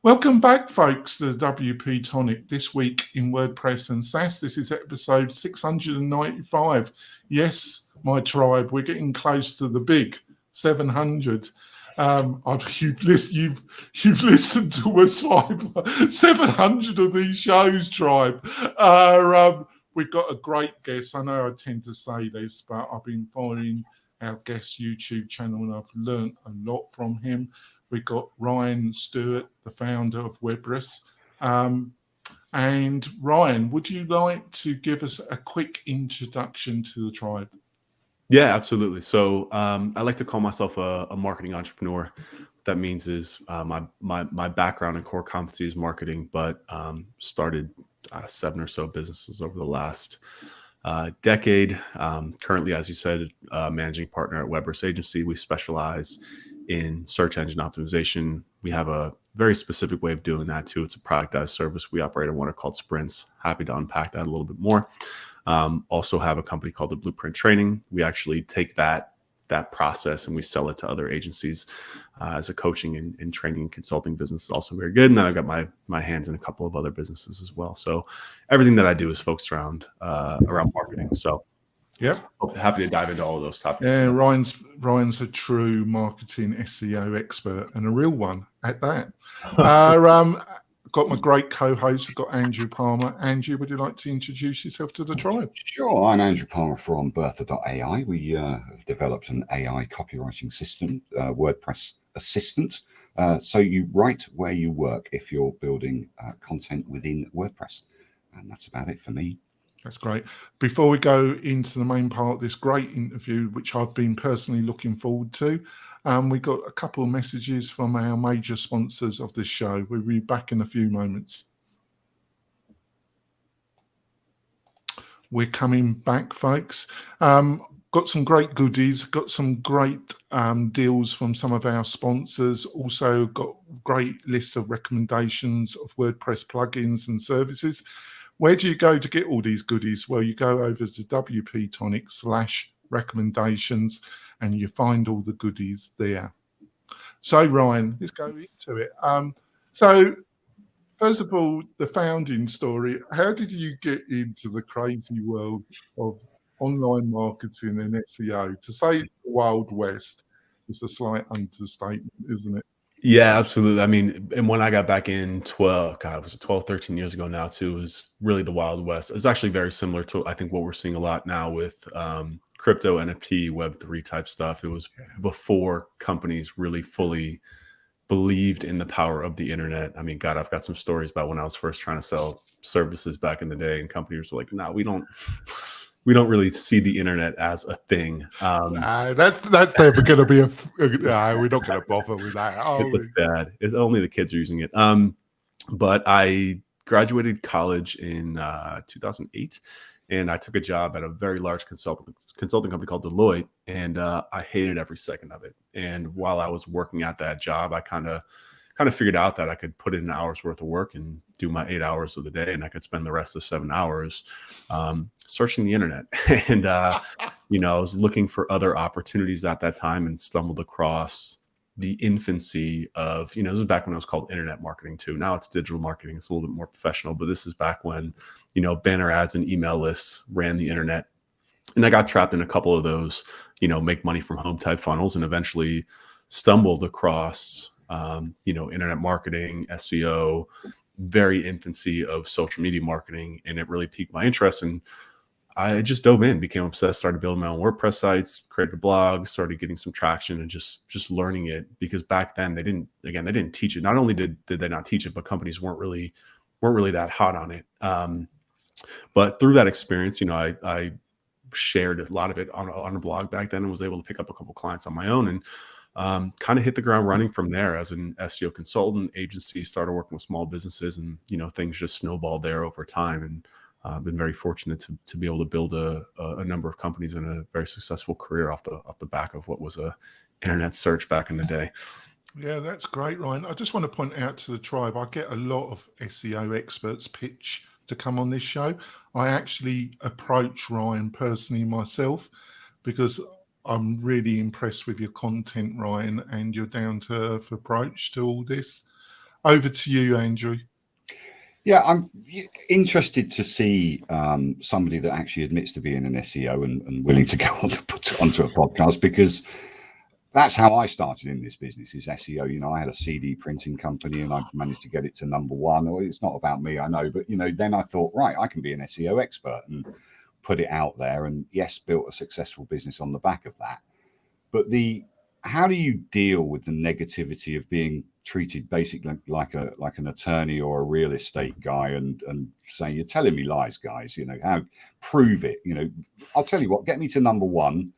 Welcome back, folks, to the WP-Tonic This Week in WordPress and SaaS. This is episode 695. Yes, my tribe, we're getting close to the big 700. You've listened to us 700 of these shows, tribe. We've got a great guest. I know I tend to say this, but I've been following our guest's YouTube channel and I've learned a lot from him. We've got Ryan Stewart, the founder of WordPress. And Ryan, would you like to give us a quick introduction to the tribe? Yeah, absolutely. So I like to call myself a marketing entrepreneur. What that means is my background and core competency is marketing, but started 7 or so businesses over the last decade. Currently, as you said, managing partner at WordPress agency. We specialize in search engine optimization. We have a very specific way of doing that too. It's a productized service. We operate on what are called sprints. Happy to unpack that a little bit more. Also have a company called the Blueprint Training. We actually take that process and we sell it to other agencies as a coaching and training and consulting business is also very good. And then I've got my hands in a couple of other businesses as well. So everything that I do is focused around marketing. So yep, happy to dive into all of those topics. Yeah, Ryan's a true marketing SEO expert and a real one at that. Got my great co-host. I've got Andrew Palmer. Andrew, would you like to introduce yourself to the tribe? Sure. I'm Andrew Palmer from Bertha.ai. We have developed an AI copywriting system, WordPress Assistant. So you write where you work if you're building content within WordPress. And that's about it for me. That's great. Before we go into the main part of this great interview, which I've been personally looking forward to, we got a couple of messages from our major sponsors of this show. We'll be back in a few moments. We're coming back, folks. Got some great goodies, got some great deals from some of our sponsors. Also got great lists of recommendations of WordPress plugins and services. Where do you go to get all these goodies? Well, you go over to WP-Tonic/recommendations and you find all the goodies there. So Ryan, let's go into it. So first of all, the founding story. How did you get into the crazy world of online marketing and SEO? To say the Wild West is a slight understatement, isn't it? Yeah, absolutely. I mean, and when I got back in 12, 13 years ago now too, it was really the Wild West. It's actually very similar to, I think, what we're seeing a lot now with crypto, NFT, Web3 type stuff. It was before companies really fully believed in the power of the internet. I mean, God, I've got some stories about when I was first trying to sell services back in the day and companies were like, no, we don't really see the internet as a thing. That's never going to be we're not going to bother with that. It's bad. It's only the kids are using it. But I graduated college in 2008, and I took a job at a very large consulting company called Deloitte, and I hated every second of it. And while I was working at that job, I kind of figured out that I could put in an hour's worth of work and do my 8 hours of the day, and I could spend the rest of the 7 hours searching the internet. And I was looking for other opportunities at that time and stumbled across the infancy of, this was back when it was called internet marketing too. Now it's digital marketing. It's a little bit more professional, but this is back when, banner ads and email lists ran the internet. And I got trapped in a couple of those, make money from home type funnels, and eventually stumbled across internet marketing, SEO, very infancy of social media marketing. And it really piqued my interest. And I just dove in, became obsessed, started building my own WordPress sites, created a blog, started getting some traction and just learning it, because back then they didn't teach it. Not only did they not teach it, but companies weren't really that hot on it. But through that experience, I shared a lot of it on a blog back then and was able to pick up a couple clients on my own and kind of hit the ground running from there as an SEO consultant. Agency, started working with small businesses, and things just snowballed there over time. And I've been very fortunate to be able to build a number of companies and a very successful career off the back of what was a internet search back in the day. Yeah, that's great, Ryan. I just want to point out to the tribe, I get a lot of SEO experts pitch to come on this show. I actually approach Ryan personally myself because I'm really impressed with your content, Ryan, and your down-to-earth approach to all this. Over to you, Andrew. Yeah, I'm interested to see somebody that actually admits to being an SEO and willing to go on to put it onto a podcast, because that's how I started in this business, is SEO. You know, I had a CD printing company and I managed to get it to #1. Well, it's not about me, I know, but, you know, then I thought, right, I can be an SEO expert and put it out there. And yes, built a successful business on the back of that. But how do you deal with the negativity of being treated basically like an attorney or a real estate guy and saying, you're telling me lies, guys, you know, prove it, you know, I'll tell you what, get me to #1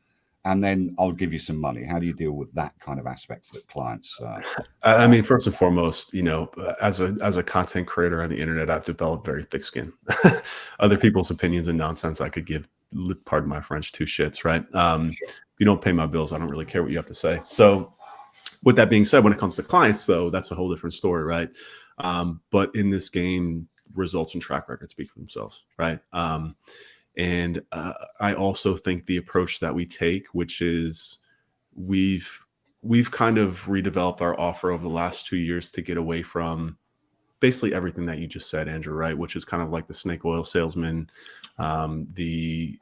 and then I'll give you some money. How do you deal with that kind of aspect that clients? I mean, first and foremost, you know, as a content creator on the internet, I've developed very thick skin. Other people's opinions and nonsense, I could give, pardon my French, 2 shits, right? Sure. If you don't pay my bills, I don't really care what you have to say. So with that being said, when it comes to clients, though, that's a whole different story, right? But in this game, results and track records speak for themselves, right? And I also think the approach that we take, which is we've kind of redeveloped our offer over the last 2 years to get away from basically everything that you just said, Andrew, right? Which is kind of like the snake oil salesman, the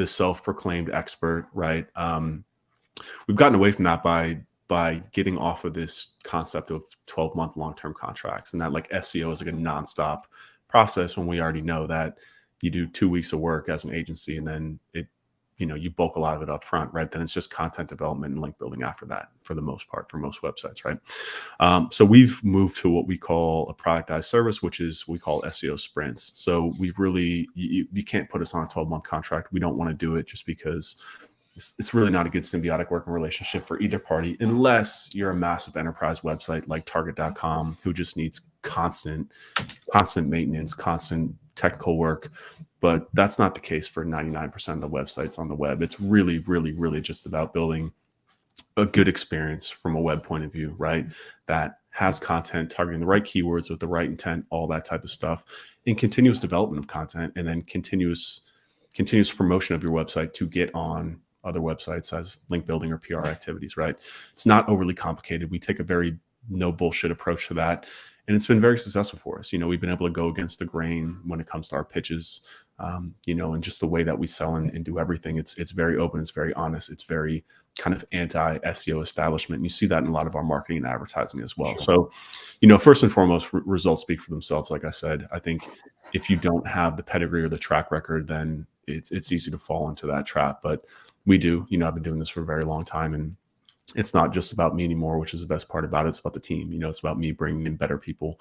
self-proclaimed expert, right? We've gotten away from that by getting off of this concept of 12-month long-term contracts, and that like SEO is like a nonstop process when we already know that you do 2 weeks of work as an agency and then you bulk a lot of it up front, right? Then it's just content development and link building after that for the most part, for most websites, right? So we've moved to what we call a productized service, which is we call SEO sprints. So we've really, you can't put us on a 12-month contract. We don't want to do it just because it's really not a good symbiotic working relationship for either party, unless you're a massive enterprise website like Target.com, who just needs constant maintenance, constant technical work. But that's not the case for 99% of the websites on the web. It's really, really, really just about building a good experience from a web point of view, right? That has content, targeting the right keywords with the right intent, all that type of stuff, and continuous development of content, and then continuous promotion of your website to get on other websites as link building or PR activities, right? It's not overly complicated. We take a very no bullshit approach to that. And it's been very successful for us. You know, we've been able to go against the grain when it comes to our pitches, and just the way that we sell and do everything. It's very open. It's very honest. It's very kind of anti-SEO establishment. And you see that in a lot of our marketing and advertising as well. Sure. So, first and foremost, results speak for themselves. Like I said, I think if you don't have the pedigree or the track record, then it's easy to fall into that trap. But we do. I've been doing this for a very long time, and it's not just about me anymore, which is the best part about it. It's about the team. It's about me bringing in better people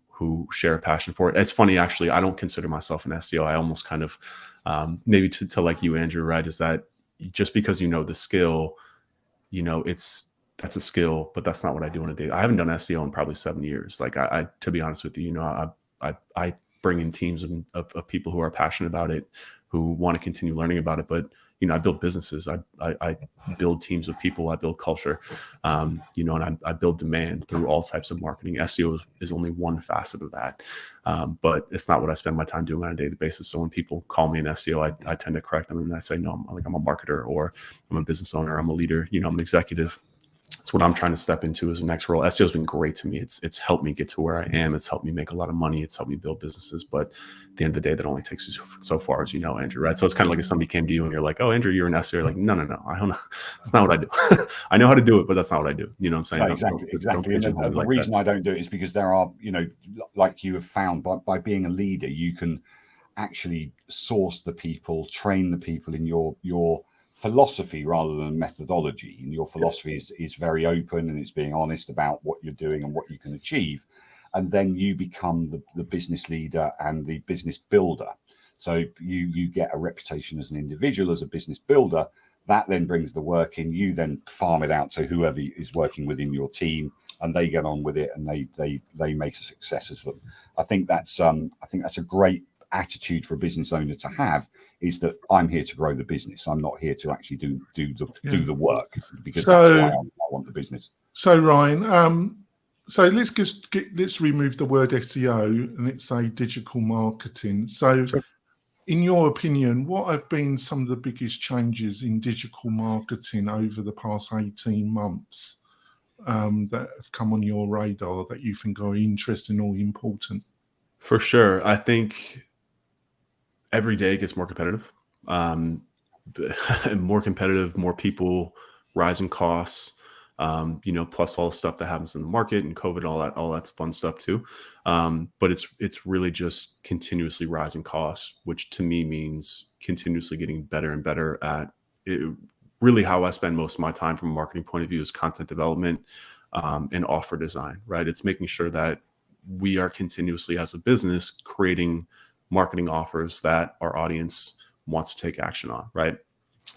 who share a passion for it. It's funny, actually, I don't consider myself an SEO. I almost kind of, maybe to like you, Andrew, right, is that just because you know the skill, that's a skill, but that's not what I do on a day. I haven't done SEO in probably 7 years. Like I to be honest with you, I bring in teams of people who are passionate about it, who want to continue learning about it. But I build businesses. I build teams of people. I build culture, and I build demand through all types of marketing. SEO is only one facet of that, but it's not what I spend my time doing on a daily basis. So when people call me an SEO, I tend to correct them and I say, no, I'm a marketer, or I'm a business owner, I'm a leader, I'm an executive. It's what I'm trying to step into as the next role. SEO has been great to me. It's helped me get to where I am. It's helped me make a lot of money. It's helped me build businesses. But at the end of the day, that only takes you so far, as you know, Andrew, right? So it's kind of like if somebody came to you and you're like, oh, Andrew, you're an SEO. You're like, no, I don't know. That's not what I do. I know how to do it, but that's not what I do. You know what I'm saying? No, exactly. And the reason I don't do it is because there are, like you have found, by being a leader, you can actually source the people, train the people in your philosophy rather than methodology. And your philosophy is very open, and it's being honest about what you're doing and what you can achieve. And then you become the business leader and the business builder. So you get a reputation as an individual, as a business builder. That then brings the work in. You then farm it out to whoever is working within your team, and they get on with it, and they make a success of them. I think that's a great attitude for a business owner to have, is that I'm here to grow the business. I'm not here to actually do the work, because that's why I want the business. So Ryan, so let's remove the word SEO and let's say digital marketing. So sure. In your opinion, what have been some of the biggest changes in digital marketing over the past 18 months? that have come on your radar that you think are interesting or important? For sure. I think every day gets more competitive. More competitive, more people, rising costs, plus all the stuff that happens in the market and COVID, all that's fun stuff too. But it's really just continuously rising costs, which to me means continuously getting better and better at it. Really how I spend most of my time from a marketing point of view is content development and offer design, right? It's making sure that we are continuously as a business creating marketing offers that our audience wants to take action on, right?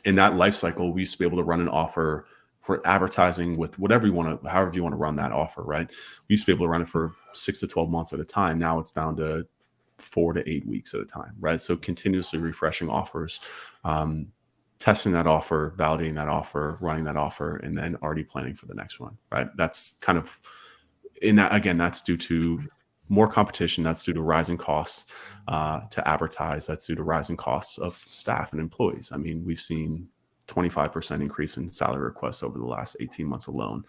In that life cycle, we used to be able to run an offer for advertising with whatever you want to, however you want to run that offer, right? We used to be able to run it for 6 to 12 months at a time. Now it's down to 4 to 8 weeks at a time, right? So continuously refreshing offers, testing that offer, validating that offer, running that offer, and then already planning for the next one, right? That's kind of, in that, again, that's due to more competition. That's due to rising costs to advertise. That's due to rising costs of staff and employees. I mean, we've seen 25% increase in salary requests over the last 18 months alone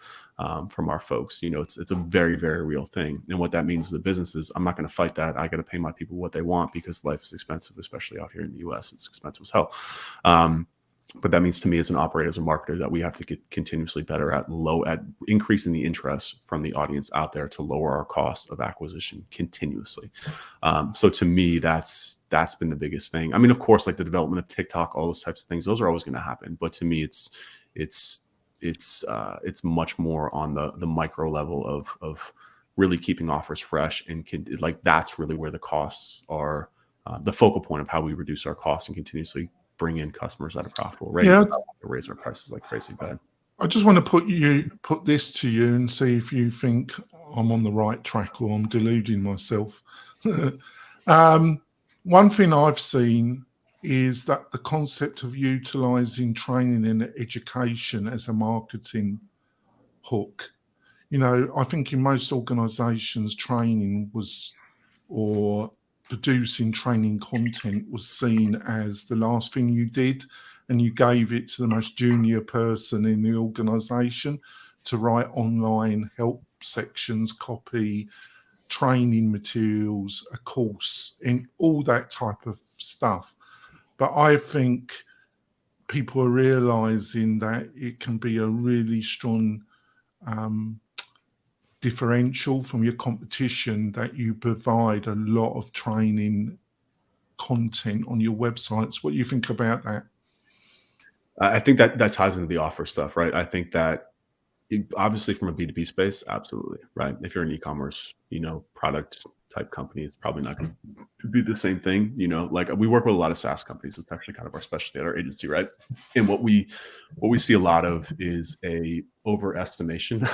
from our folks. It's a very, very real thing. And what that means to the business is I'm not going to fight that. I got to pay my people what they want because life is expensive, especially out here in the US. It's expensive as hell. But that means to me as an operator, as a marketer, that we have to get continuously better at increasing the interest from the audience out there to lower our cost of acquisition continuously. So to me, that's been the biggest thing. I mean, of course, like the development of TikTok, all those types of things, those are always going to happen. But to me, it's much more on the micro level of really keeping offers fresh, and that's really where the costs are, the focal point of how we reduce our costs and continuously bring in customers at a profitable rate. Yeah. Raise our prices like crazy, but I just want to put this to you and see if you think I'm on the right track or I'm deluding myself. One thing I've seen is that the concept of utilizing training and education as a marketing hook. I think in most organizations, training or producing training content was seen as the last thing you did, and you gave it to the most junior person in the organization to write online help sections, copy, training materials, a course, and all that type of stuff. But I think people are realizing that it can be a really strong differential from your competition, that you provide a lot of training content on your websites. What do you think about that? I think that ties into the offer stuff, right? I think that obviously from a B2B space, absolutely, right? If you're an e-commerce, product type company, it's probably not going to be the same thing. Like we work with a lot of SaaS companies. It's actually kind of our specialty at our agency, right? And what we see a lot of is a overestimation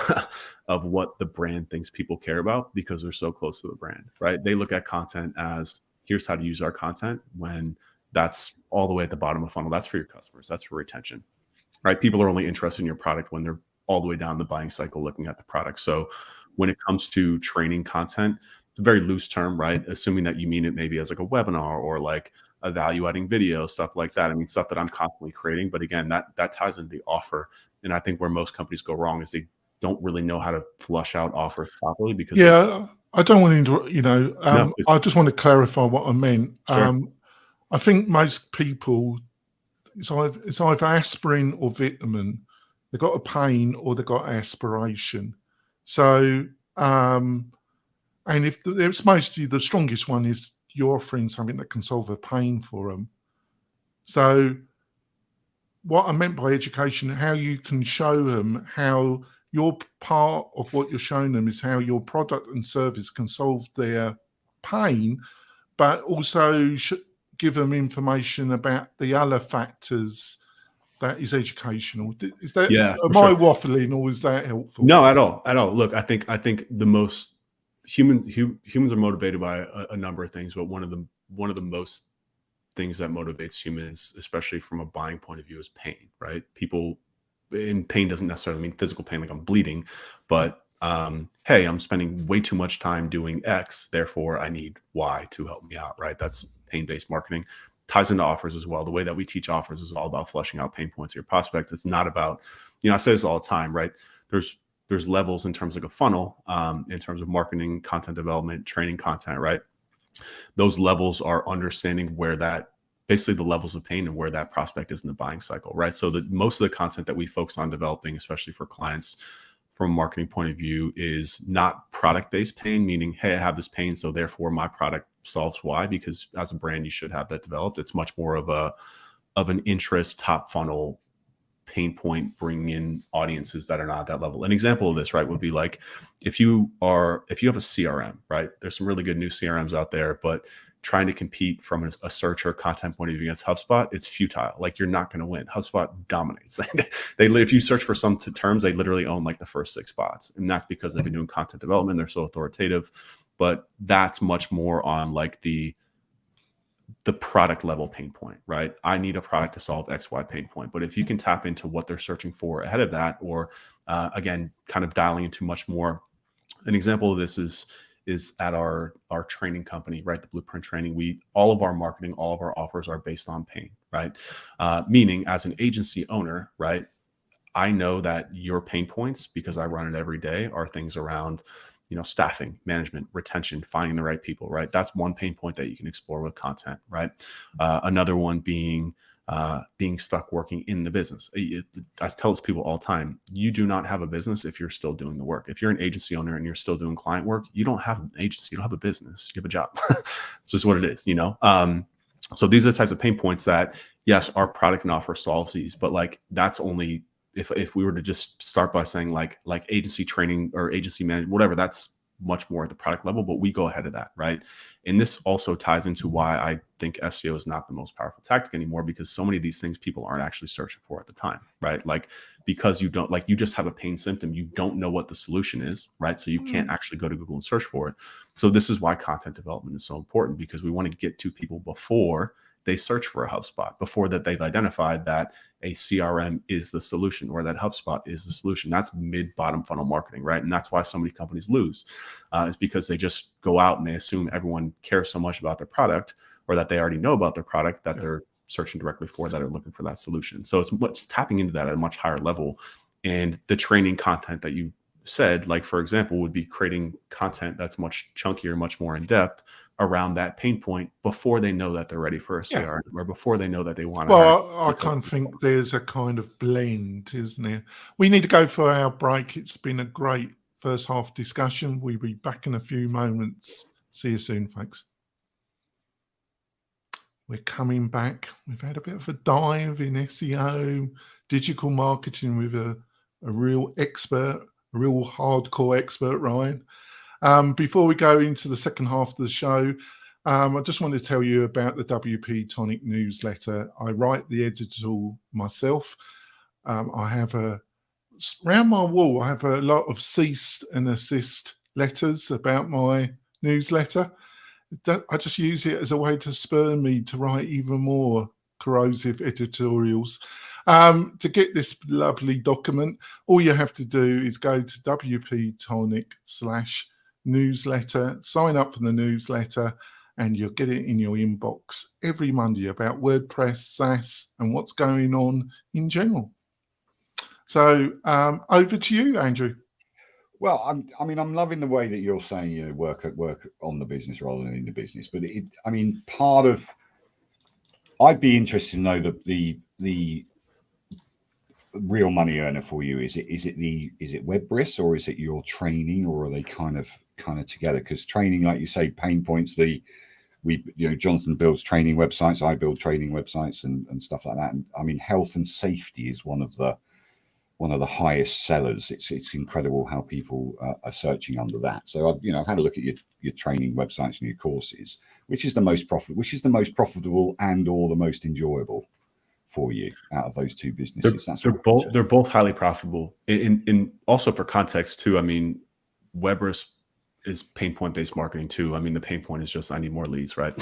of what the brand thinks people care about because they're so close to the brand, right? They look at content as here's how to use our content, when that's all the way at the bottom of the funnel. That's for your customers. That's for retention, right? People are only interested in your product when they're all the way down the buying cycle looking at the product. So when it comes to training content, it's a very loose term, right? Assuming that you mean it maybe as like a webinar or like a value-adding video, stuff like that. I mean, stuff that I'm constantly creating. But again, that ties into the offer. And I think where most companies go wrong is they don't really know how to flush out offers properly because I don't want to, I just want to clarify what I meant. Sure. I think most people, it's either aspirin or vitamin. They've got a pain or they've got aspiration. So, and if it's mostly the strongest one is you're offering something that can solve a pain for them. So what I meant by education, how you can show them how your part of what you're showing them is how your product and service can solve their pain, but also give them information about the other factors. That is educational. Is that, am I waffling, or is that helpful? No, at all. Look, I think the most humans are motivated by a number of things, but one of the most things that motivates humans, especially from a buying point of view, is pain, right? People, and pain doesn't necessarily mean physical pain, like I'm bleeding, but hey, I'm spending way too much time doing X, therefore I need Y to help me out, right? That's pain-based marketing. Ties into offers as well. The way that we teach offers is all about fleshing out pain points of your prospects. It's not about, I say this all the time, right? There's there's levels in terms of a funnel, in terms of marketing, content development, training content, right? Those levels are understanding where that, basically the levels of pain and where that prospect is in the buying cycle, right? So that most of the content that we focus on developing, especially for clients from a marketing point of view, is not product-based pain, meaning, hey, I have this pain, so therefore my product solves why, because as a brand, you should have that developed. It's much more of an interest, top funnel pain point, bringing in audiences that are not at that level. An example of this, right, would be like if you have a CRM, right? There's some really good new CRMs out there, but trying to compete from a search or content point of view against HubSpot, it's futile. Like, you're not going to win. HubSpot dominates. If you search for some terms, they literally own like the first 6 spots, and that's because they've been doing content development. They're so authoritative, but that's much more on like the product level pain point, right? I need a product to solve XY pain point. But if you can tap into what they're searching for ahead of that, or again, kind of dialing into much more, an example of this is at our training company, right? The Blueprint training, all of our marketing, all of our offers are based on pain, right? Meaning, as an agency owner, right, I know that your pain points, because I run it every day, are things around, staffing, management, retention, finding the right people, right? That's one pain point that you can explore with content, right? Another one being stuck working in the business. I tell this people all the time, you do not have a business if you're still doing the work. If you're an agency owner and you're still doing client work, you don't have an agency, you don't have a business, you have a job. It's just what it is, So these are the types of pain points that, yes, our product and offer solves these, but like, that's only if we were to just start by saying like agency training or agency management, whatever, that's much more at the product level, but we go ahead of that, right? And this also ties into why I think SEO is not the most powerful tactic anymore, because so many of these things people aren't actually searching for at the time, right? Like, because you just have a pain symptom, you don't know what the solution is, right? So you can't actually go to Google and search for it. So this is why content development is so important, because we want to get to people before they search for a HubSpot, before that they've identified that a CRM is the solution or that HubSpot is the solution. That's mid-bottom funnel marketing, right? And that's why so many companies lose, is because they just go out and they assume everyone cares so much about their product, or that they already know about their product, that they're searching directly for that, or looking for that solution. So it's tapping into that at a much higher level. And the training content that you said, like, for example, would be creating content that's much chunkier, much more in depth around that pain point before they know that they're ready for a CRM, or before they know that they want to. Well, I kind of think there's a kind of blend, isn't there? We need to go for our break. It's been a great first half discussion. We'll be back in a few moments. See you soon, folks. We're coming back. We've had a bit of a dive in SEO, digital marketing with a real expert, a real hardcore expert, Ryan. Before we go into the second half of the show, I just want to tell you about the WP-Tonic newsletter. I write the editorial myself. I have around my wall, I have a lot of cease and assist letters about my newsletter. I just use it as a way to spur me to write even more corrosive editorials. To get this lovely document, all you have to do is go to WPTonic/newsletter, sign up for the newsletter, and you'll get it in your inbox every Monday about WordPress, SaaS, and what's going on in general. So over to you, Andrew. Well, I'm loving the way that you're saying, work on the business rather than in the business. But part of, I'd be interested to know the real money earner for you. Is it WordPress, or is it your training, or are they kind of together? Because training, like you say, pain points. Jonathan builds training websites. I build training websites and stuff like that. And health and safety is one of the highest sellers. It's incredible how people are searching under that. So I've had a look at your training websites and your courses. Which is the most profitable and or the most enjoyable for you out of those two businesses? They're both highly profitable. In also, for context too, WordPress is pain point based marketing too. The pain point is just, I need more leads, right?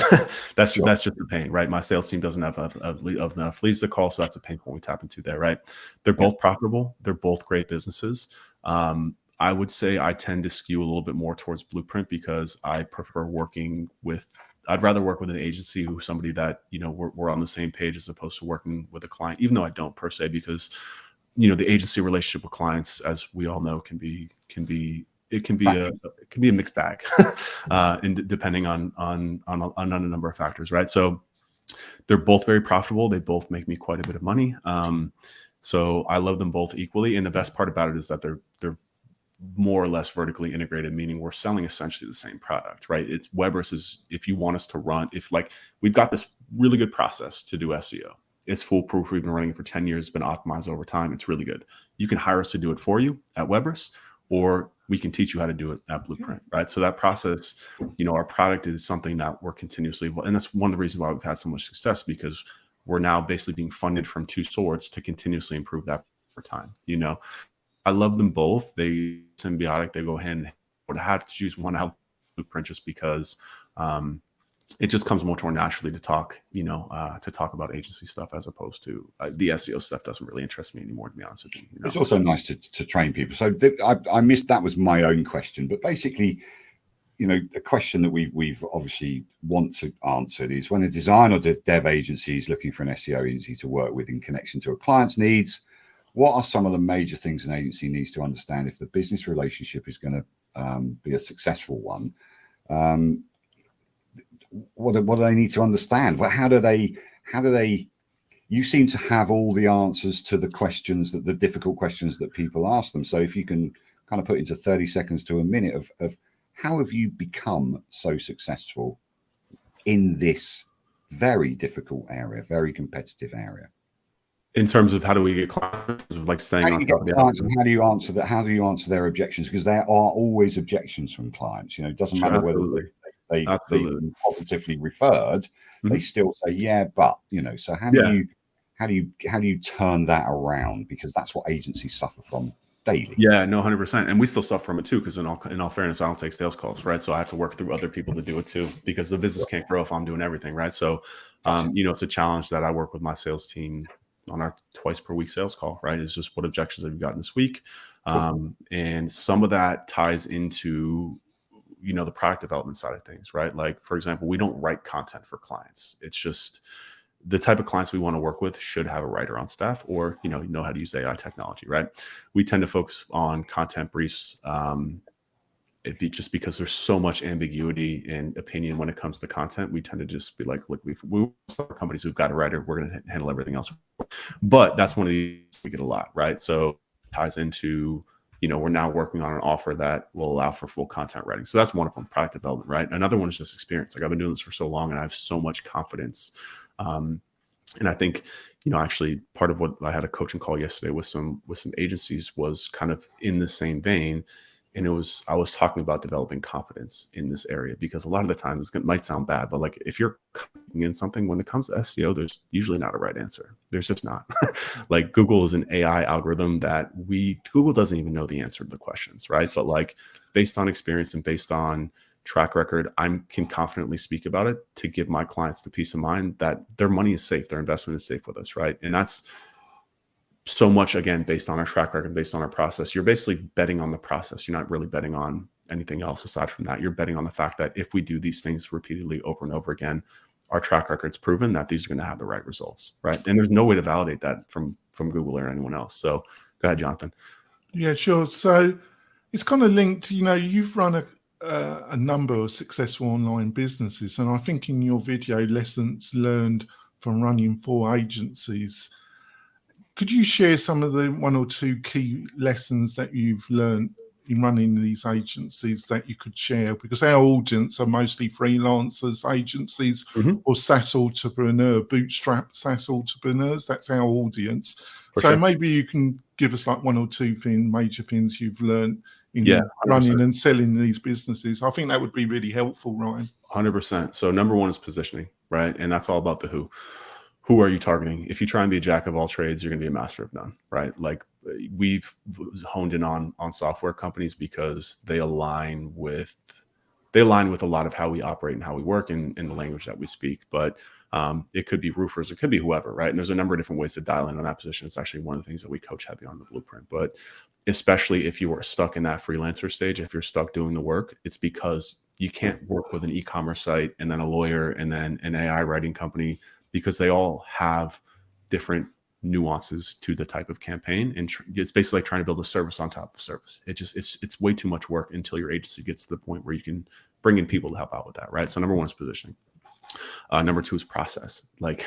That's just the pain, right? My sales team doesn't have enough leads to call, so that's a pain point we tap into there, right? They're both profitable. They're both great businesses. I would say I tend to skew a little bit more towards Blueprint, because I prefer I'd rather work with an agency who's somebody that we're on the same page, as opposed to working with a client, even though I don't per se, because the agency relationship with clients, as we all know, can be a mixed bag, and depending on a number of factors, right? So they're both very profitable. They both make me quite a bit of money. So I love them both equally. And the best part about it is that they're more or less vertically integrated, meaning we're selling essentially the same product, right? It's WordPress is, if you want us to run, we've got this really good process to do SEO. It's foolproof. We've been running it for 10 years. It's been optimized over time. It's really good. You can hire us to do it for you at WordPress, or we can teach you how to do it at Blueprint, right? So that process, our product is something that we're continuously, and that's one of the reasons why we've had so much success, because we're now basically being funded from two swords to continuously improve that over time. I love them both. They symbiotic. They go hand in hand. But I had to choose one out Blueprint just because it just comes much more naturally to talk, to talk about agency stuff as opposed to the SEO stuff. Doesn't really interest me anymore, to be honest with you. It's also nice to train people. So I missed, that was my own question, but basically, a question that we've obviously want to answer is, when a design or dev agency is looking for an SEO agency to work with in connection to a client's needs, what are some of the major things an agency needs to understand if the business relationship is going to be a successful one? What do they need to understand? Well, how do they, you seem to have all the answers to the questions, the difficult questions that people ask them. So if you can kind of put into 30 seconds to a minute of how have you become so successful in this very difficult area, very competitive area? In terms of how do we get clients, like staying on top of the clients, and how do you answer that? How do you answer their objections? Because there are always objections from clients. It doesn't matter whether they've been positively referred, they still say, yeah, but so how do you turn that around? Because that's what agencies suffer from daily. Yeah, no, 100%. And we still suffer from it too, because in all fairness, I don't take sales calls, right? So I have to work through other people to do it too, because the business can't grow if I'm doing everything, right? So it's a challenge that I work with my sales team on our twice per week sales call, right? It's just, what objections have you gotten this week? And some of that ties into the product development side of things, right? Like, for example, we don't write content for clients. It's just the type of clients we want to work with should have a writer on staff, or, know how to use AI technology, right? We tend to focus on content briefs. It'd be just because there's so much ambiguity and opinion when it comes to content. We tend to just be like, look, we start companies, we've got a writer, we're going to handle everything else. But that's one of these we get a lot, right? So it ties into, we're now working on an offer that will allow for full content writing. So that's one of them, product development, right? Another one is just experience. Like, I've been doing this for so long and I have so much confidence. And I think, actually part of what I had a coaching call yesterday with some agencies was kind of in the same vein. And I was talking about developing confidence in this area, because a lot of the times it might sound bad, but like, if you're in something, when it comes to SEO, there's usually not a right answer. There's just not. Like, Google is an AI algorithm that Google doesn't even know the answer to the questions, right? But like, based on experience and based on track record, I can confidently speak about it to give my clients the peace of mind that their money is safe, their investment is safe with us, right? And that's so much, again, based on our track record, based on our process. You're basically betting on the process. You're not really betting on anything else aside from that. You're betting on the fact that if we do these things repeatedly over and over again, our track record's proven that these are going to have the right results, right? And there's no way to validate that from Google or anyone else. So go ahead, Jonathan. Yeah, sure. So it's kind of linked, you've run a number of successful online businesses. And I think in your video, lessons learned from running 4 agencies, could you share some of the 1 or 2 key lessons that you've learned in running these agencies that you could share? Because our audience are mostly freelancers, agencies, or SaaS entrepreneur, bootstrap SaaS entrepreneurs. That's our audience. So maybe you can give us like 1 or 2 major things you've learned in running and selling these businesses. I think that would be really helpful, Ryan. 100%. So number 1 is positioning, right? And that's all about the who. Who are you targeting? If you try and be a jack of all trades, you're going to be a master of none, right? Like, we've honed in on software companies because they align with a lot of how we operate and how we work in the language that we speak. But it could be roofers, it could be whoever, right? And there's a number of different ways to dial in on that position. It's actually one of the things that we coach heavy on the Blueprint. But especially if you are stuck in that freelancer stage, if you're stuck doing the work, it's because you can't work with an e-commerce site and then a lawyer and then an AI writing company, because they all have different nuances to the type of campaign, and it's basically like trying to build a service on top of service. It's way too much work until your agency gets to the point where you can bring in people to help out with that, right? So number one is positioning. Number two is process. Like,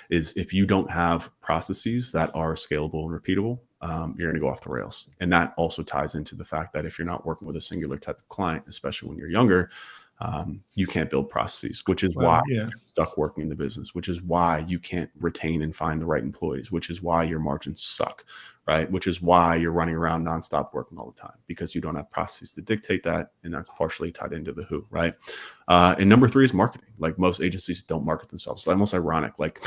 is if you don't have processes that are scalable and repeatable, you're going to go off the rails. And that also ties into the fact that if you're not working with a singular type of client, especially when you're younger, you can't build processes, which is why you're stuck working in the business, which is why you can't retain and find the right employees, which is why your margins suck, right? Which is why you're running around nonstop working all the time, because you don't have processes to dictate that. And that's partially tied into the who, right? And number three is marketing. Like, most agencies don't market themselves. It's almost ironic. Like,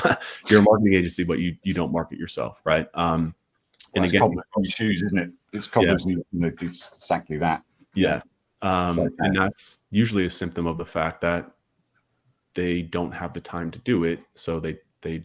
you're a marketing agency, but you don't market yourself, right? And again, shoes, isn't it? It's it's exactly that. Yeah. And that's usually a symptom of the fact that they don't have the time to do it. So they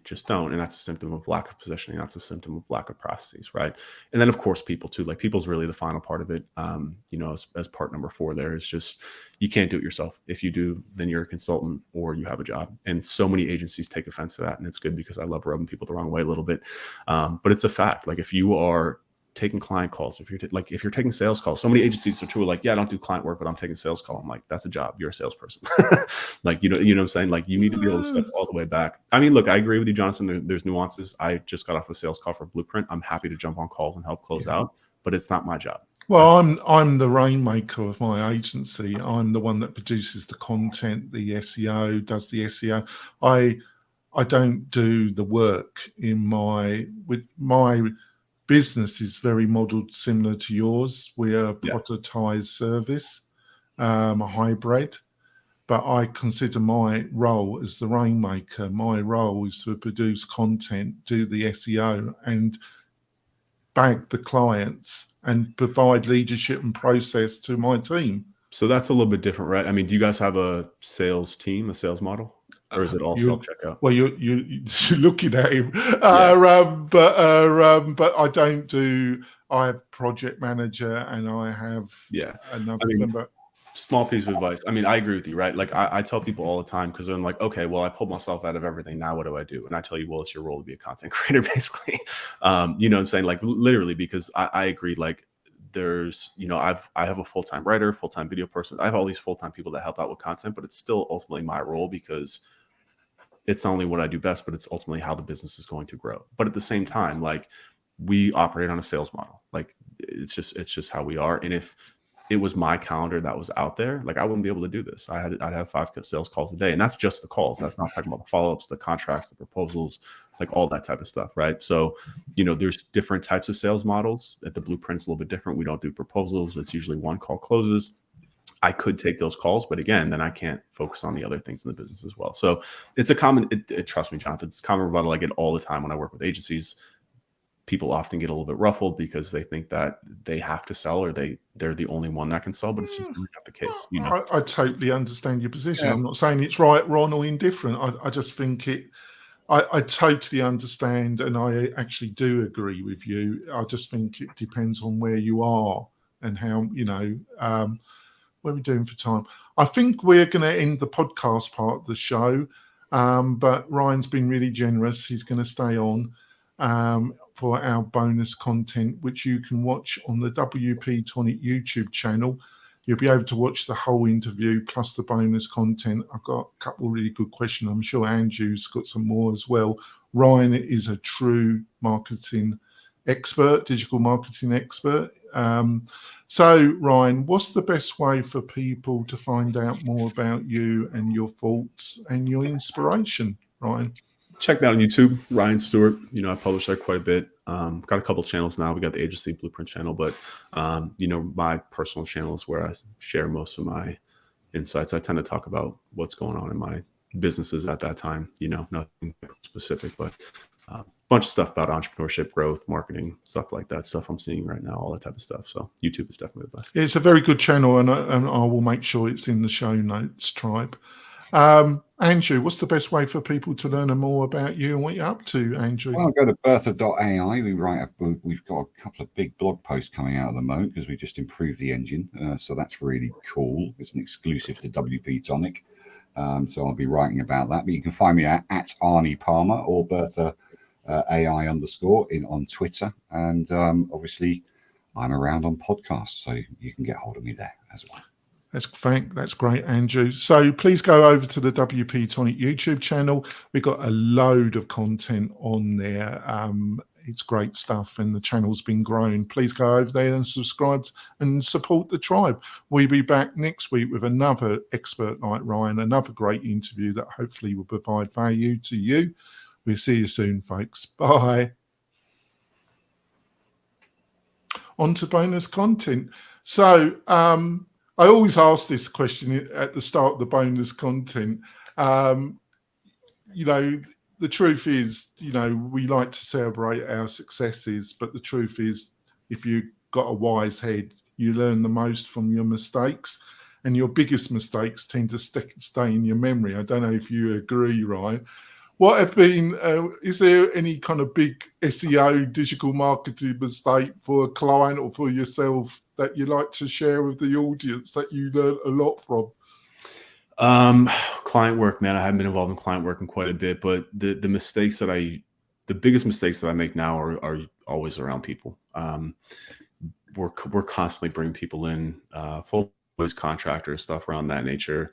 just don't. And that's a symptom of lack of positioning. That's a symptom of lack of processes, right? And then, of course, people too. Like, people's really the final part of it. As part number four, there is just, you can't do it yourself. If you do, then you're a consultant or you have a job. And so many agencies take offense to that. And it's good, because I love rubbing people the wrong way a little bit. But it's a fact. Like, if you are taking client calls, if you're taking sales calls, so many agencies are true, like, yeah, I don't do client work, but I'm taking sales call. I'm like, that's a job. You're a salesperson. Like, you know what I'm saying? Like, you need to be able to step all the way back. I mean, look, I agree with you, Jonathan. There's nuances. I just got off a sales call for Blueprint. I'm happy to jump on calls and help close out, but it's not my job. Well, I'm the Rainmaker of my agency. I'm the one that produces the content, the SEO, does the SEO. I don't do the work in my business is very modeled similar to yours. We're a productized service, a hybrid, but I consider my role as the Rainmaker. My role is to produce content, do the SEO, and bag the clients and provide leadership and process to my team. So that's a little bit different, right? I mean, do you guys have a sales team, a sales model? Or is it all self-checkout? You're looking at him, but I don't do. I have project manager, and I have another member. Small piece of advice. I mean, I agree with you, right? Like, I tell people all the time, because they're like, okay, well, I pulled myself out of everything. Now what do I do? And I tell you, well, it's your role to be a content creator, basically. You know what I'm saying? Like, literally, because I agree. Like, there's, I have a full-time writer, full-time video person. I have all these full-time people that help out with content, but it's still ultimately my role, because it's not only what I do best, but it's ultimately how the business is going to grow. But at the same time, like, we operate on a sales model. Like, it's just how we are. And if it was my calendar that was out there, like, I wouldn't be able to do this. I'd have 5 sales calls a day, and that's just the calls. That's not talking about the follow-ups, the contracts, the proposals, like all that type of stuff, right? So, there's different types of sales models. At the Blueprint's a little bit different. We don't do proposals. It's usually one call closes. I could take those calls, but again, then I can't focus on the other things in the business as well. So it's a common, trust me, Jonathan, it's a common rebuttal I get all the time when I work with agencies. People often get a little bit ruffled because they think that they have to sell, or they're the only one that can sell, but it's not the case. I totally understand your position. I'm not saying it's right, wrong, or indifferent. I just think I totally understand, and I actually do agree with you. I just think it depends on where you are and how, what are we doing for time? I think we're going to end the podcast part of the show, but Ryan's been really generous. He's going to stay on for our bonus content, which you can watch on the WP-Tonic YouTube channel. You'll be able to watch the whole interview plus the bonus content. I've got a couple of really good questions. I'm sure Andrew's got some more as well. Ryan is a true marketing expert, digital marketing expert. So, Ryan, what's the best way for people to find out more about you and your thoughts and your inspiration, Ryan? Check me out on YouTube, Ryan Stewart. I publish there quite a bit. Got a couple channels now. We got the agency Blueprint channel, but my personal channel is where I share most of my insights. I tend to talk about what's going on in my businesses at that time. Nothing specific, but bunch of stuff about entrepreneurship, growth, marketing, stuff like that, stuff I'm seeing right now, all that type of stuff. So YouTube is definitely the best. Yeah, it's a very good channel, and I will make sure it's in the show notes, tribe. Andrew, what's the best way for people to learn more about you and what you're up to, Andrew? Well, go to bertha.ai. We've got a couple of big blog posts coming out at the moment because we just improved the engine. So that's really cool. It's an exclusive to WP-Tonic. So I'll be writing about that. But you can find me at Arnie Palmer or Bertha AI on Twitter. And obviously, I'm around on podcasts, so you can get hold of me there as well. That's great, Andrew. So please go over to the WP-Tonic YouTube channel. We've got a load of content on there. It's great stuff, and the channel's been growing. Please go over there and subscribe and support the tribe. We'll be back next week with another expert like Ryan, another great interview that hopefully will provide value to you. We'll see you soon, folks. Bye. On to bonus content. So I always ask this question at the start of the bonus content. You know, the truth is, you know, we like to celebrate our successes, but the truth is, if you've got a wise head, you learn the most from your mistakes, and your biggest mistakes tend to stay in your memory. I don't know if you agree, Ryan. What have been, is there any kind of big SEO digital marketing mistake for a client or for yourself that you like to share with the audience that you learned a lot from? Client work, man. I haven't been involved in client work in quite a bit, but the biggest mistakes that I make now are always around people. We're constantly bringing people in, full contractors, stuff around that nature.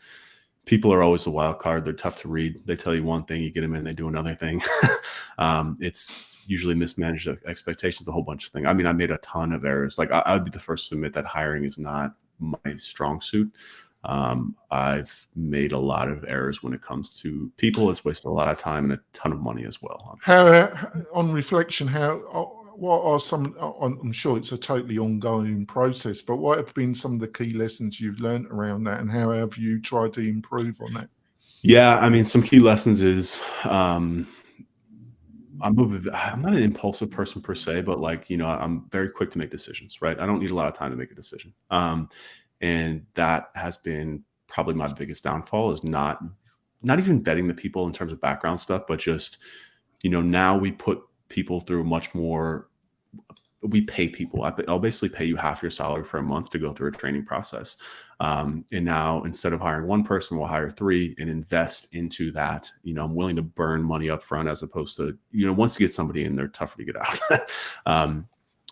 People are always a wild card. They're tough to read. They tell you one thing, you get them in, they do another thing. It's usually mismanaged expectations, a whole bunch of things. I mean, I made a ton of errors. Like I'd be the first to admit that hiring is not my strong suit. I've made a lot of errors when it comes to people. It's wasted a lot of time and a ton of money as well. How, on reflection, what are some, I'm sure it's a totally ongoing process, but what have been some of the key lessons you've learned around that, and how have you tried to improve on that? Yeah, I mean, some key lessons is, I'm not an impulsive person per se, but like, you know, I'm very quick to make decisions, right? I don't need a lot of time to make a decision. And that has been probably my biggest downfall, is not even vetting the people in terms of background stuff, but just, you know, now we put people through much more. We pay people. I'll basically pay you half your salary for a month to go through a training process. And now instead of hiring one person, we'll hire 3 and invest into that. You know, I'm willing to burn money up front as opposed to, you know, once you get somebody in, they're tougher to get out.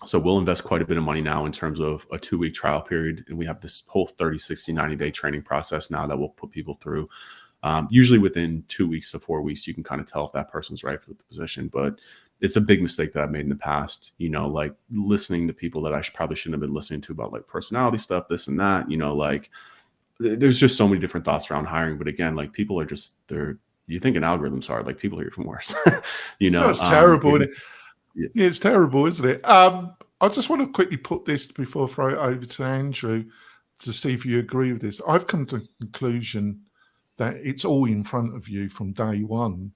So we'll invest quite a bit of money now in terms of a 2-week trial period. And we have this whole 30, 60, 90-day training process now that we'll put people through. Usually within 2 weeks to 4 weeks, you can kind of tell if that person's right for the position. But it's a big mistake that I've made in the past, you know, like listening to people that I probably shouldn't have been listening to about like personality stuff, this and that, you know, like there's just so many different thoughts around hiring. But again, like people are just, you think an algorithm's hard, like people are even worse, you know. No, it's terrible, isn't it? Yeah, it's terrible, isn't it? I just want to quickly put this before I throw it over to Andrew to see if you agree with this. I've come to the conclusion that it's all in front of you from day one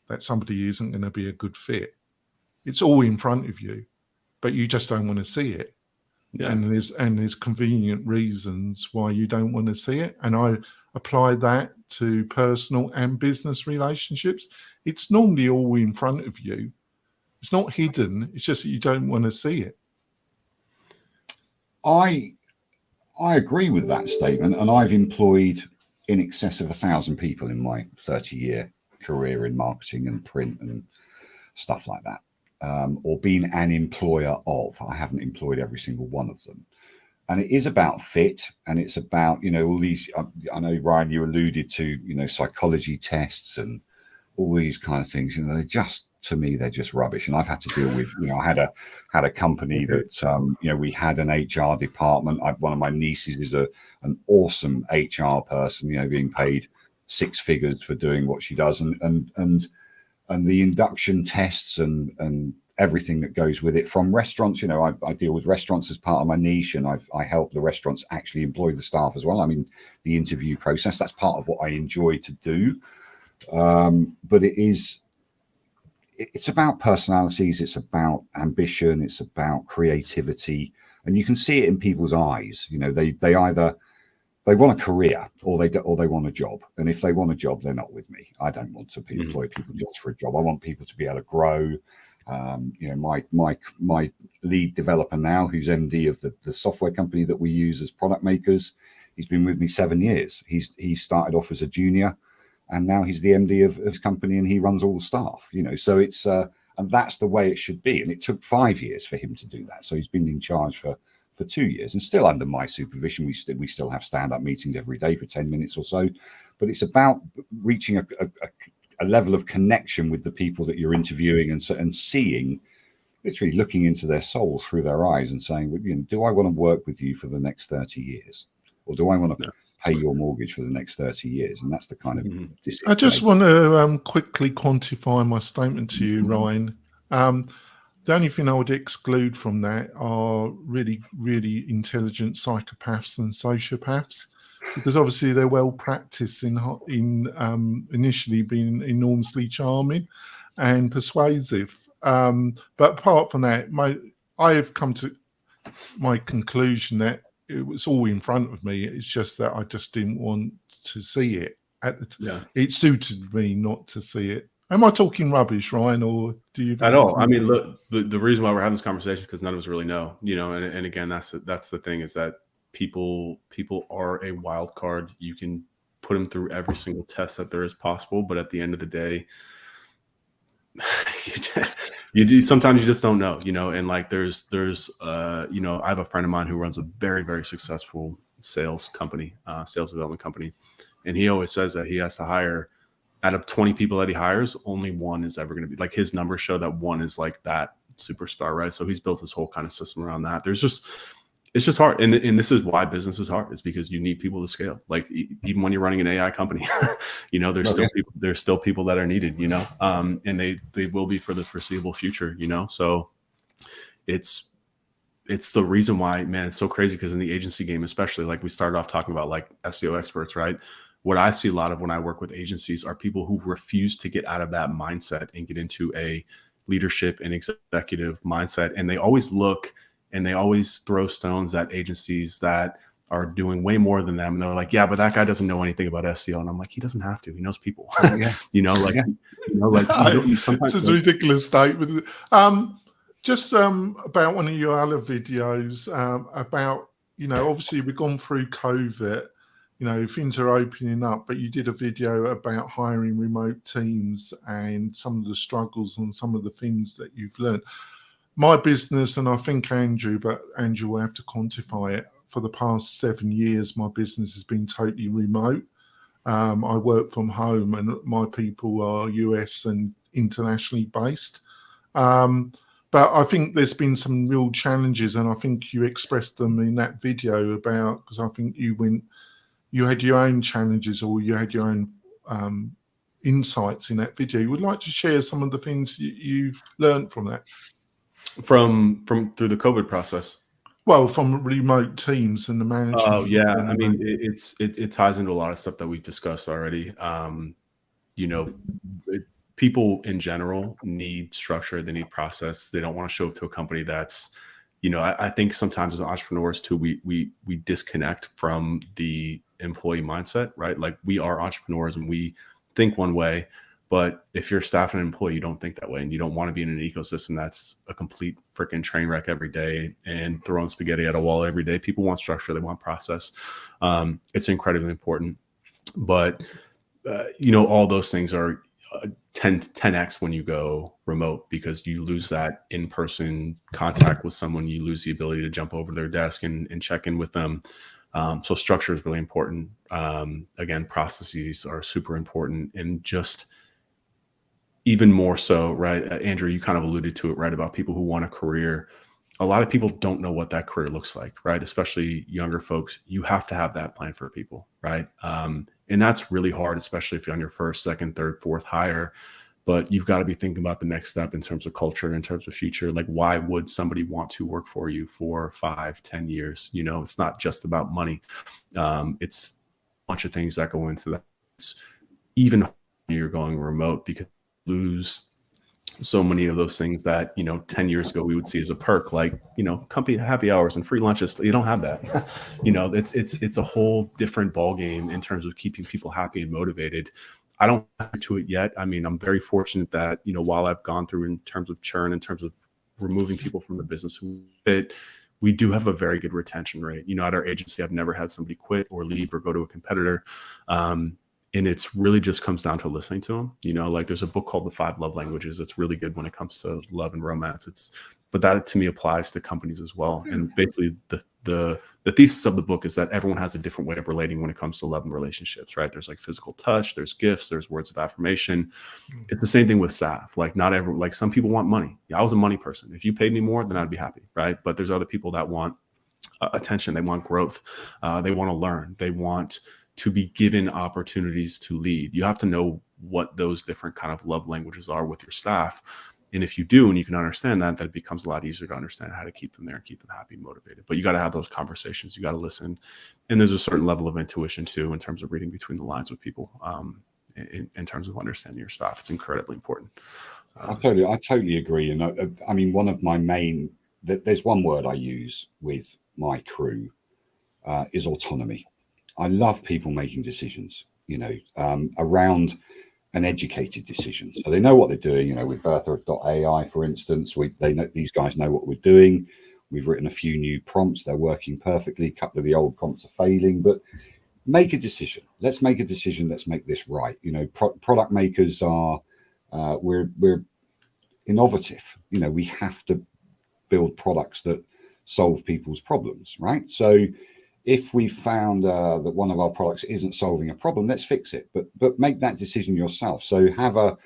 that somebody isn't going to be a good fit. It's all in front of you, but you just don't want to see it. Yeah. And there's convenient reasons why you don't want to see it. And I apply that to personal and business relationships. It's normally all in front of you. It's not hidden. It's just that you don't want to see it. I agree with that statement, and I've employed in excess of 1,000 people in my 30-year career in marketing and print and stuff like that, or been an employer of. I haven't employed every single one of them. And it is about fit, and it's about, you know, all these, I know, Ryan, you alluded to, you know, psychology tests and all these kind of things. You know, to me, they're just rubbish. And I've had to deal with, you know, I had a company that, you know, we had an HR department. One of my nieces is an awesome HR person, you know, being paid 6 figures for doing what she does. And the induction tests and everything that goes with it, from restaurants. You know, I deal with restaurants as part of my niche, and I help the restaurants actually employ the staff as well. I mean, the interview process, that's part of what I enjoy to do. But it's about personalities, it's about ambition, it's about creativity, and you can see it in people's eyes. You know, they either want a career or they want a job. And if they want a job, they're not with me. I don't want to employ people just for a job. I want people to be able to grow. You know, my lead developer now, who's MD of the software company that we use as product makers, he's been with me 7 years. He started off as a junior, and now he's the MD of his company, and he runs all the staff. You know, so it's And that's the way it should be. And it took 5 years for him to do that. So he's been in charge for 2 years and still under my supervision. We still have stand-up meetings every day for 10 minutes or so. But it's about reaching a level of connection with the people that you're interviewing and seeing, literally looking into their soul through their eyes and saying, well, you know, do I want to work with you for the next 30 years? Or do I want to pay your mortgage for the next 30 years? And that's the kind of decision. I just want to quickly quantify my statement to you, Ryan. The only thing I would exclude from that are really, really intelligent psychopaths and sociopaths, because obviously they're well practiced in initially being enormously charming and persuasive. But apart from that, I have come to my conclusion that it was all in front of me. It's just that I just didn't want to see it. It suited me not to see it. Am I talking rubbish, Ryan, or do you? At all. I mean, look, the reason why we're having this conversation is because none of us really know, you know, and again, that's the thing, is that people are a wild card. You can put them through every single test that there is possible, but at the end of the day, sometimes you just don't know, you know. And like there's you know, I have a friend of mine who runs a very, very successful sales development company, and he always says that he has to hire, out of 20 people that he hires, only one is ever going to be, like, his numbers show that one is like that superstar, right? So he's built his whole kind of system around that. It's just hard. And this is why business is hard. It's because you need people to scale. Like, even when you're running an AI company, you know, there's still people that are needed, you know, and they will be for the foreseeable future, you know? So it's the reason why, man, it's so crazy, because in the agency game, especially, like we started off talking about, like SEO experts, right? What I see a lot of when I work with agencies are people who refuse to get out of that mindset and get into a leadership and executive mindset. And they always look and they always throw stones at agencies that are doing way more than them. And they're like, yeah, but that guy doesn't know anything about SEO. And I'm like, he doesn't have to. He knows people. You know, like, you know, like, you sometimes. It's a ridiculous statement. Just about one of your other videos about, you know, obviously we've gone through COVID. You know, things are opening up, but you did a video about hiring remote teams and some of the struggles and some of the things that you've learned. My business, and I think Andrew will have to quantify it, for the past 7 years, my business has been totally remote. I work from home and my people are US and internationally based. But I think there's been some real challenges, and I think you expressed them in that video about, because I think you had your own challenges, or you had your own insights in that video. You would like to share some of the things you've learned from that? From through the COVID process? Well, from remote teams and the management. Oh yeah, I mean, it ties into a lot of stuff that we've discussed already. You know, people in general need structure. They need process. They don't want to show up to a company that's, you know, I think sometimes as entrepreneurs too, we disconnect from the employee mindset, right? Like, we are entrepreneurs and we think one way, but if you're staff and an employee, you don't think that way, and you don't want to be in an ecosystem that's a complete freaking train wreck every day and throwing spaghetti at a wall every day. People want structure. They want process. It's incredibly important, but you know, all those things are 10x when you go remote, because you lose that in-person contact with someone. You lose the ability to jump over their desk and check in with them. So structure is really important. Again, processes are super important, and just even more so, right? Andrew, you kind of alluded to it, right? About people who want a career. A lot of people don't know what that career looks like, right? Especially younger folks. You have to have that plan for people, right? And that's really hard, especially if you're on your first, second, third, fourth hire. But you've got to be thinking about the next step in terms of culture, in terms of future. Like, why would somebody want to work for you for 5, 10 years? You know, it's not just about money. It's a bunch of things that go into that. It's even when you're going remote, because you lose so many of those things that, you know, 10 years ago we would see as a perk, like, you know, company happy hours and free lunches. You don't have that. You know, it's a whole different ball game in terms of keeping people happy and motivated. I don't have to it yet. I mean, I'm very fortunate that, you know, while I've gone through in terms of churn, in terms of removing people from the business, we do have a very good retention rate. You know, at our agency, I've never had somebody quit or leave or go to a competitor. And it's really just comes down to listening to them. You know, like there's a book called The 5 Love Languages. It's really good when it comes to love and romance. But that to me applies to companies as well. And basically the thesis of the book is that everyone has a different way of relating when it comes to love and relationships, right? There's like physical touch, there's gifts, there's words of affirmation. It's the same thing with staff. Like not everyone, like some people want money. Yeah, I was a money person. If you paid me more, then I'd be happy, right? But there's other people that want attention. They want growth. They want to learn. They want to be given opportunities to lead. You have to know what those different kind of love languages are with your staff. And if you do, and you can understand that, then it becomes a lot easier to understand how to keep them there and keep them happy, motivated. But you got to have those conversations. You got to listen. And there's a certain level of intuition too, in terms of reading between the lines with people, in terms of understanding your staff. It's incredibly important. I totally agree. And I mean, one of my main, there's one word I use with my crew is autonomy. I love people making decisions, you know, around an educated decision. So they know what they're doing, you know, with Bertha.ai, for instance, they know, these guys know what we're doing. We've written a few new prompts. They're working perfectly. A couple of the old prompts are failing, but make a decision. Let's make a decision. Let's make this right. You know, product makers are, we're innovative. You know, we have to build products that solve people's problems, right? So if we found that one of our products isn't solving a problem, let's fix it. But make that decision yourself. So have an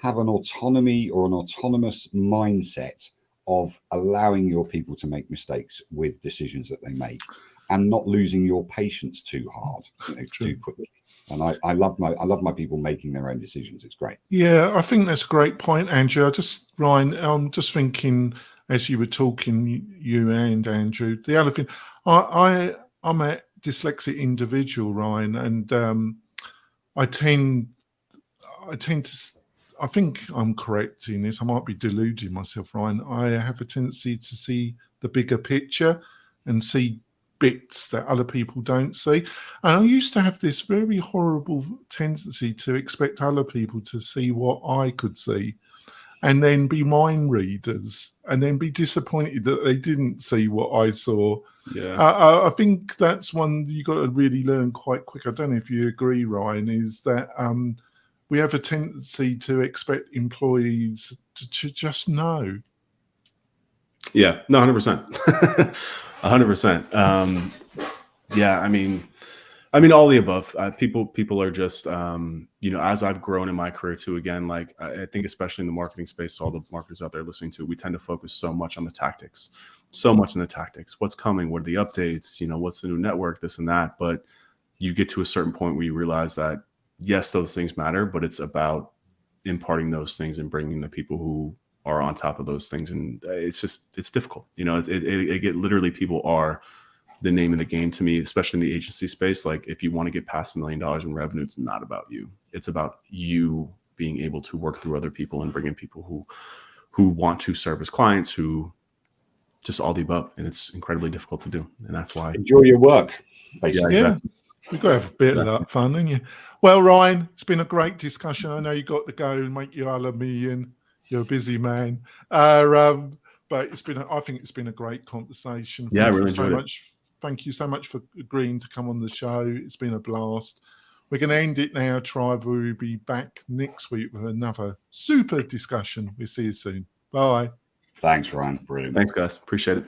autonomy or an autonomous mindset of allowing your people to make mistakes with decisions that they make, and not losing your patience too hard, you know, too quickly. And I love my people making their own decisions. It's great. Yeah, I think that's a great point, Andrew. Ryan, I'm just thinking as you were talking, you and Andrew, the other thing, I'm a dyslexic individual, Ryan, and I tend to, I think I'm correct in this, I might be deluding myself, Ryan. I have a tendency to see the bigger picture and see bits that other people don't see. And I used to have this very horrible tendency to expect other people to see what I could see, and then be mind readers, and then be disappointed that they didn't see what I saw. Yeah, I think that's one you got to really learn quite quick. I don't know if you agree, Ryan, is that we have a tendency to expect employees to just know. Yeah, no, 100%, 100%. Yeah, I mean, all the above. People are just, you know, as I've grown in my career too, again, like I think especially in the marketing space, all the marketers out there listening to, we tend to focus so much on the tactics, so much in the tactics. What's coming? What are the updates? You know, what's the new network? This and that. But you get to a certain point where you realize that, yes, those things matter, but it's about imparting those things and bringing the people who are on top of those things. And it's difficult. You know, it literally, people are the name of the game to me, especially in the agency space. Like if you want to get past $1 million in revenue, it's not about you. It's about you being able to work through other people and bring in people who want to serve as clients, who just all the above. And it's incredibly difficult to do. And that's why. Enjoy your work, basically. Yeah, exactly. We've got to have a bit of that fun, haven't you? Well, Ryan, it's been a great discussion. I know you got to go and make your other million. You're a busy man. But I think it's been a great conversation. Yeah, I really enjoyed it. Thank you so much for agreeing to come on the show. It's been a blast. We're going to end it now, Tribe. We'll be back next week with another super discussion. We'll see you soon. Bye. Thanks, Ryan. Brilliant. Thanks, guys. Appreciate it.